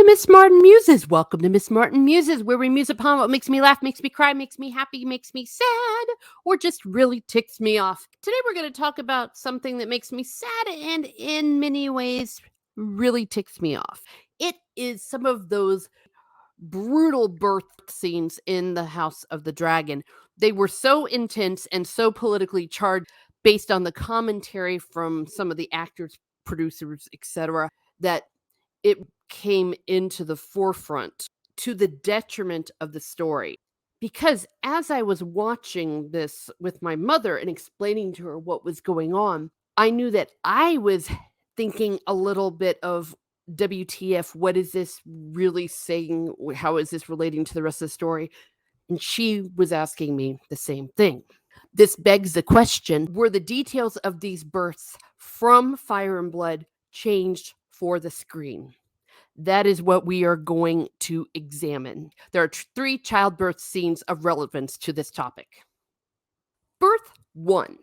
to Miss Martin Muses. Welcome to Miss Martin Muses, where we muse upon what makes me laugh, makes me cry, makes me happy, makes me sad, or just really ticks me off. Today we're going to talk about something that makes me sad and in many ways really ticks me off. It is some of those brutal birth scenes in the House of the Dragon. They were so intense and so politically charged based on the commentary from some of the actors, producers, etc., that it came into the forefront to the detriment of the story. Because as I was watching this with my mother and explaining to her what was going on, I knew that I was thinking a little bit of WTF, what is this really saying? How is this relating to the rest of the story? And she was asking me the same thing. This begs the question, were the details of these births from Fire and Blood changed for the screen? That is what we are going to examine. There are three childbirth scenes of relevance to this topic. Birth 1.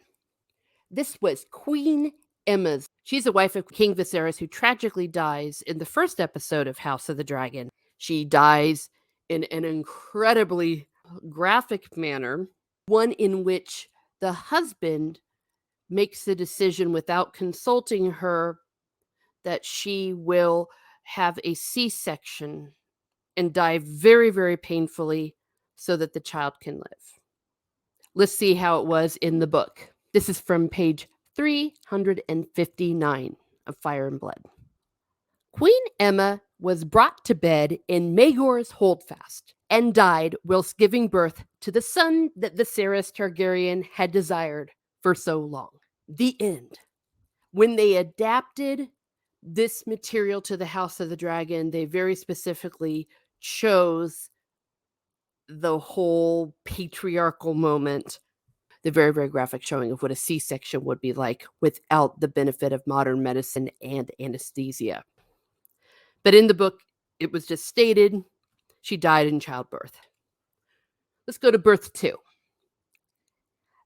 This was Queen Emma's. She's the wife of King Viserys, who tragically dies in the first episode of House of the Dragon. She dies in an incredibly graphic manner, one in which the husband makes the decision without consulting her that she will have a C-section and die very, very painfully so that the child can live. Let's see how it was in the book. This is from page 359 of Fire and Blood. Queen Emma was brought to bed in Maegor's holdfast and died whilst giving birth to the son that Viserys Targaryen had desired for so long. The end. When they adapted this material to the House of the Dragon, they very specifically chose the whole patriarchal moment, the very, very graphic showing of what a C-section would be like without the benefit of modern medicine and anesthesia. But in the book, it was just stated she died in childbirth. Let's go to birth 2.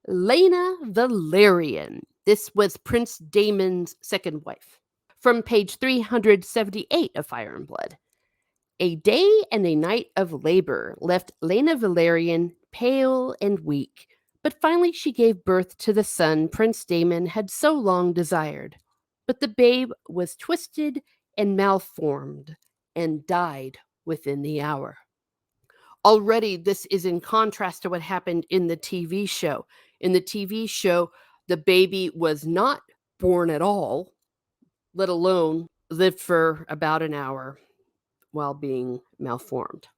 Lena Valerian. This was Prince Daemon's second wife. From page 378 of Fire and Blood. A day and a night of labor left Lena Valerian pale and weak, but finally she gave birth to the son Prince Daemon had so long desired. But the babe was twisted and malformed and died within the hour. Already, this is in contrast to what happened in the TV show. In the TV show, the baby was not born at all, let alone lived for about an hour while being malformed.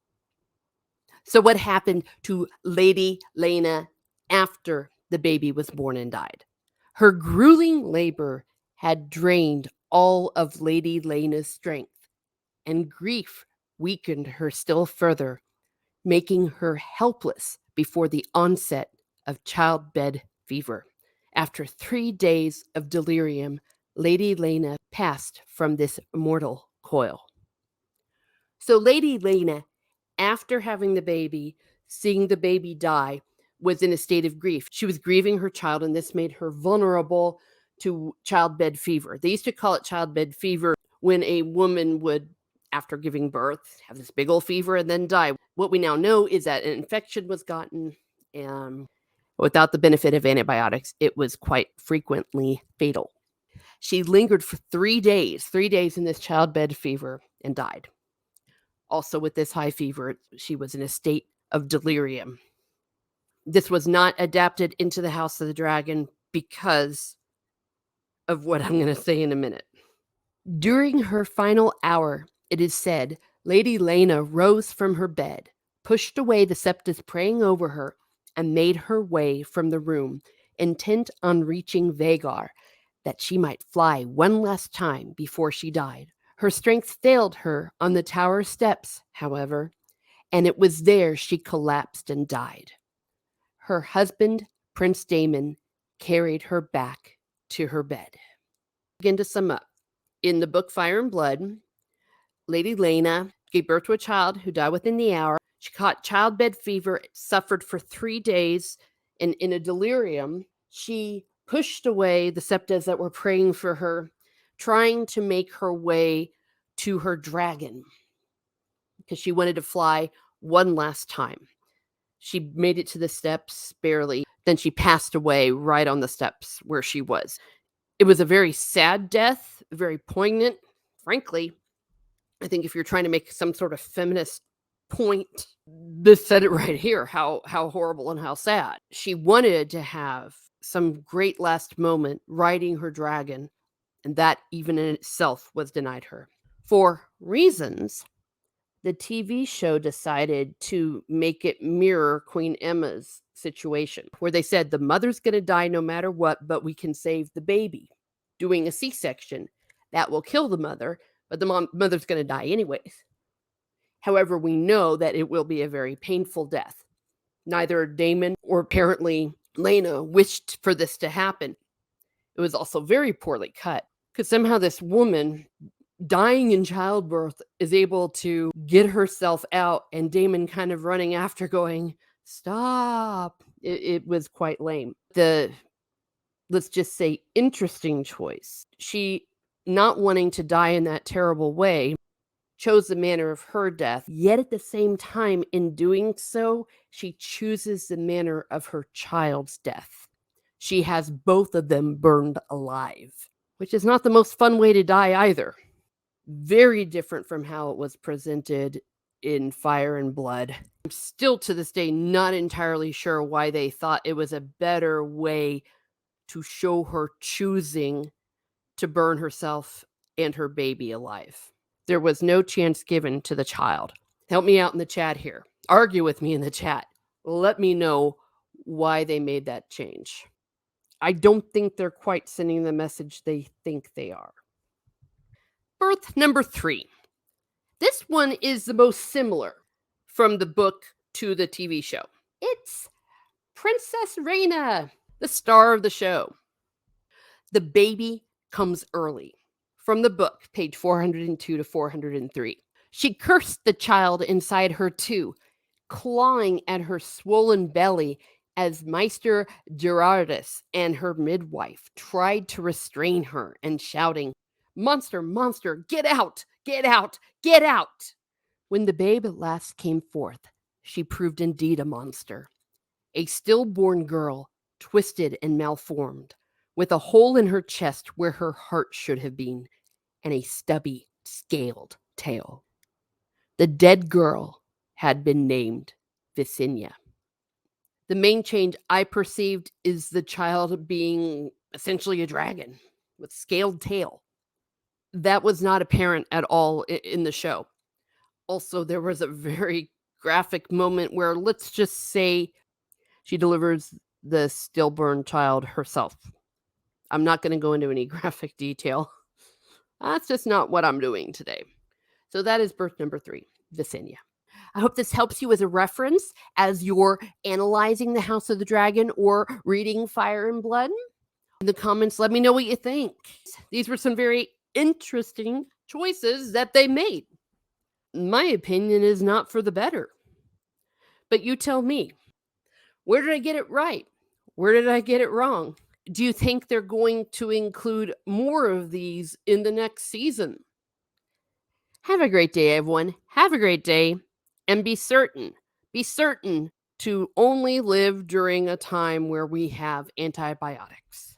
So what happened to Lady Lena after the baby was born and died? Her grueling labor had drained all of Lady Lena's strength, and grief weakened her still further, making her helpless before the onset of childbed fever. After 3 days of delirium, Lady Lena passed from this mortal coil. So Lady Lena, after having the baby, seeing the baby die, was in a state of grief. She was grieving her child, and this made her vulnerable to childbed fever. They used to call it childbed fever when a woman would, after giving birth, have this big old fever and then die. What we now know is that an infection was gotten, and without the benefit of antibiotics, it was quite frequently fatal. She lingered for 3 days in this childbed fever and died. Also with this high fever, she was in a state of delirium. This was not adapted into the House of the Dragon because of what I'm going to say in a minute. During her final hour, it is said, Lady Lena rose from her bed, pushed away the septas praying over her, and made her way from the room, intent on reaching Vhagar, that she might fly one last time before she died. Her strength failed her on the tower steps, however, and it was there she collapsed and died. Her husband, Prince Daemon, carried her back to her bed. Begin to sum up. In the book Fire and Blood, Lady Lena gave birth to a child who died within the hour. She caught childbed fever, suffered for 3 days, and in a delirium, she pushed away the septas that were praying for her, trying to make her way to her dragon. because she wanted to fly one last time. She made it to the steps barely. Then she passed away right on the steps where she was. It was a very sad death, very poignant. Frankly, I think if you're trying to make some sort of feminist point, this said it right here, how horrible and how sad. She wanted to have some great last moment riding her dragon, and that even in itself was denied her. For reasons, the TV show decided to make it mirror Queen Emma's situation, where they said the mother's going to die no matter what, but we can save the baby. Doing a C-section, that will kill the mother, but the mother's going to die anyways. However, we know that it will be a very painful death. Neither Damon or apparently Lena wished for this to happen. It was also very poorly cut because somehow this woman dying in childbirth is able to get herself out, and Damon kind of running after going, stop. It was quite lame. The, let's just say, interesting choice. She, not wanting to die in that terrible way, chose the manner of her death, yet at the same time, in doing so, she chooses the manner of her child's death. She has both of them burned alive, which is not the most fun way to die either. Very different from how it was presented in Fire and Blood. I'm still to this day not entirely sure why they thought it was a better way to show her choosing to burn herself and her baby alive. There was no chance given to the child. Help me out in the chat here. Argue with me in the chat. Let me know why they made that change. I don't think they're quite sending the message they think they are. Birth number 3. This one is the most similar from the book to the TV show. It's Princess Raina, the star of the show. The baby comes early. From the book, page 402 to 403. She cursed the child inside her too, clawing at her swollen belly as Meister Gerardus and her midwife tried to restrain her and shouting, "Monster, monster, get out, get out, get out!" When the babe at last came forth, she proved indeed a monster. A stillborn girl, twisted and malformed, with a hole in her chest where her heart should have been, and a stubby, scaled tail. The dead girl had been named Vicinia. The main change I perceived is the child being essentially a dragon with scaled tail. That was not apparent at all in the show. Also, there was a very graphic moment where, let's just say, she delivers the stillborn child herself. I'm not going to go into any graphic detail. That's just not what I'm doing today. So that is birth number 3, Vicinia. I hope this helps you as a reference as you're analyzing the House of the Dragon or reading Fire and Blood. In the comments, let me know what you think. These were some very interesting choices that they made. My opinion is not for the better. But you tell me, where did I get it right? Where did I get it wrong? Do you think they're going to include more of these in the next season? Have a great day, everyone. Have a great day. And be certain to only live during a time where we have antibiotics.